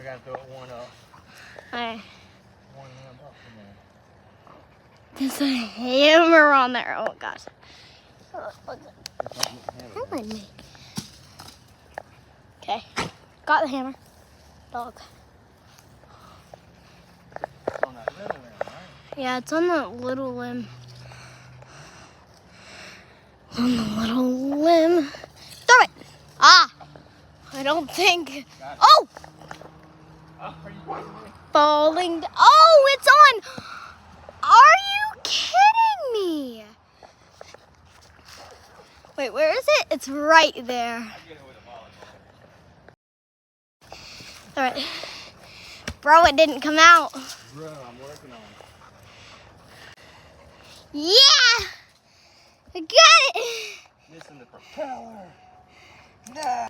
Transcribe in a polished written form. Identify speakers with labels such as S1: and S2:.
S1: gotta throw it one up.
S2: Alright.
S1: One hand up from there.
S2: There's a hammer on there. Oh gosh. Come on me. Okay. Got the hammer. Dog.
S1: It's on that little limb, right?
S2: Yeah, it's on the little limb. On the little limb. Throw it! Ah! I don't think. Oh!
S1: Oh, are you kidding me?
S2: Falling. Oh, it's on! Are you kidding me? Wait, where is it? It's right there.
S1: I get it with a volleyball.
S2: Alright. Bro, it didn't come out.
S1: Bro, I'm working on it.
S2: Yeah! I got it!
S1: Missing the propeller. No.